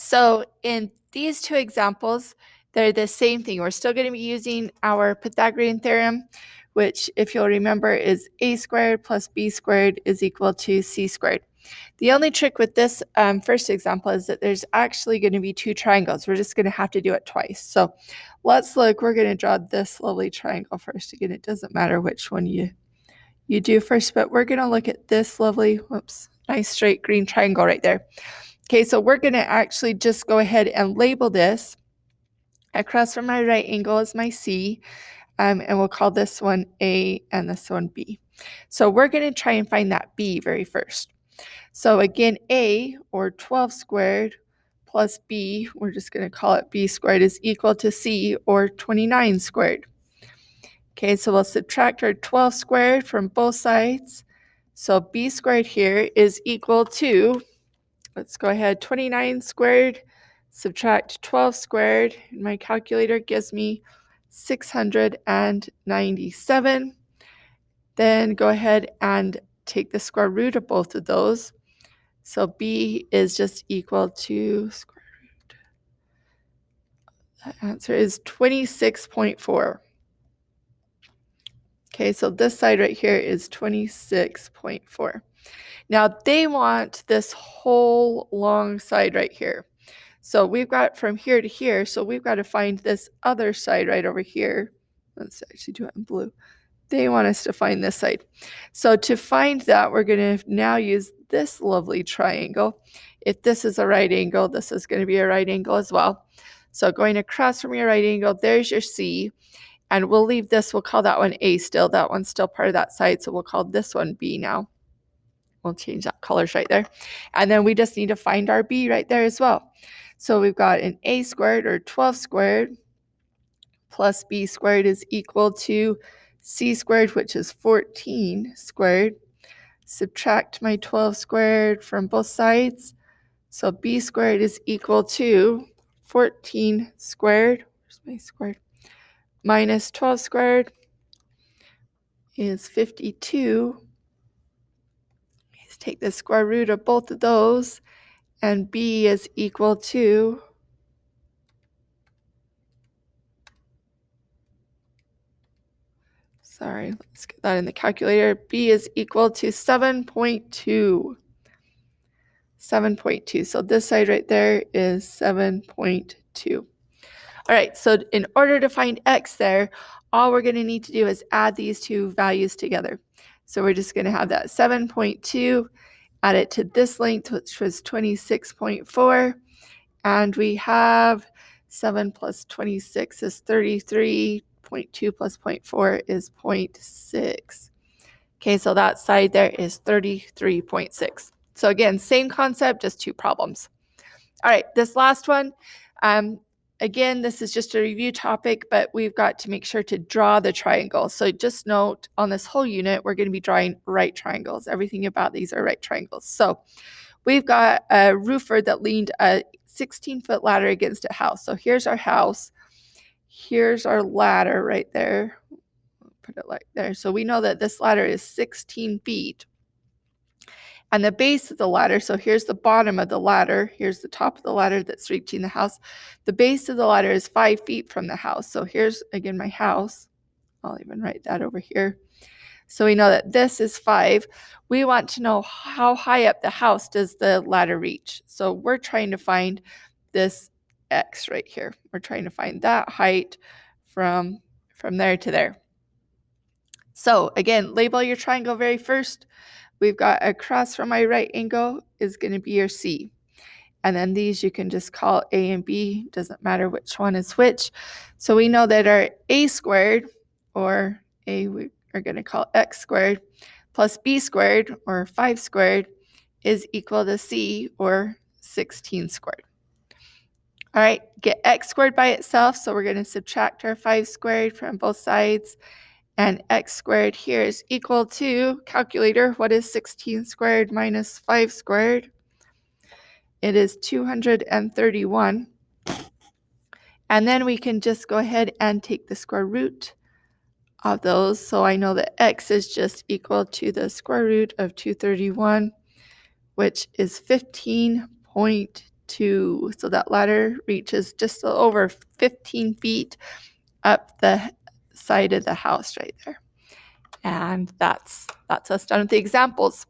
So in these two examples, they're the same thing. We're still going to be using our Pythagorean theorem, which, if you'll remember, is a squared plus b squared is equal to c squared. The only trick with this first example is that there's actually going to be two triangles. We're just going to have to do it twice. So let's look. We're going to draw this lovely triangle first. Again, it doesn't matter which one you do first, but we're going to look at this lovely, nice straight green triangle right there. Okay, so we're going to actually just go ahead and label this. Across from my right angle is my C, and we'll call this one A and this one B. So we're going to try and find that B very first. So again, A, or 12 squared, plus B, we're just going to call it B squared, is equal to C, or 29 squared. Okay, so we'll subtract our 12 squared from both sides. So B squared here is equal to, let's go ahead, 29 squared, subtract 12 squared, and my calculator gives me 697. Then go ahead and take the square root of both of those. So B is just equal to square root. The answer is 26.4. Okay, so this side right here is 26.4. Now they want this whole long side right here. So we've got from here to here, so we've got to find this other side right over here. Let's actually do it in blue. They want us to find this side. So to find that, we're going to now use this lovely triangle. If this is a right angle, this is going to be a right angle as well. So going across from your right angle, there's your C. And we'll leave this, we'll call that one A still. That one's still part of that side, so we'll call this one B now. We'll change that colors right there. And then we just need to find our B right there as well. So we've got an A squared, or 12 squared, plus B squared is equal to C squared, which is 14 squared. Subtract my 12 squared from both sides. So B squared is equal to 14 squared. Where's my squared? Minus 12 squared is 52. Let's take the square root of both of those, and B is equal to, let's get that in the calculator. B is equal to 7.2. 7.2. So this side right there is 7.2. All right, so in order to find X there, all we're going to need to do is add these two values together. So we're just going to have that 7.2, add it to this length, which was 26.4, and we have 7 plus 26 is 33, 0.2 plus 0.4 is 0.6. Okay, so that side there is 33.6. So again, same concept, just two problems. All right, this last one, again, this is just a review topic, but we've got to make sure to draw the triangle. So just note, on this whole unit, we're going to be drawing right triangles. Everything about these are right triangles. So we've got a roofer that leaned a 16-foot ladder against a house. So here's our house. Here's our ladder right there. Put it like there. So we know that this ladder is 16 feet. And the base of the ladder, so here's the bottom of the ladder, here's the top of the ladder that's reaching the house. The base of the ladder is 5 feet from the house. So here's, again, my house. I'll even write that over here. So we know that this is 5. We want to know how high up the house does the ladder reach. So we're trying to find this X right here. We're trying to find that height from there to there. So again, label your triangle very first. We've got across from my right angle is going to be your C. And then these you can just call A and B. Doesn't matter which one is which. So we know that our A squared, or A we are going to call X squared, plus B squared, or 5 squared, is equal to C, or 16 squared. All right, get X squared by itself. So we're going to subtract our 5 squared from both sides. And X squared here is equal to, calculator, what is 16 squared minus 5 squared? It is 231. And then we can just go ahead and take the square root of those. So I know that X is just equal to the square root of 231, which is 15.2. so that ladder reaches just over 15 feet up the side of the house right there. And that's us done with the examples.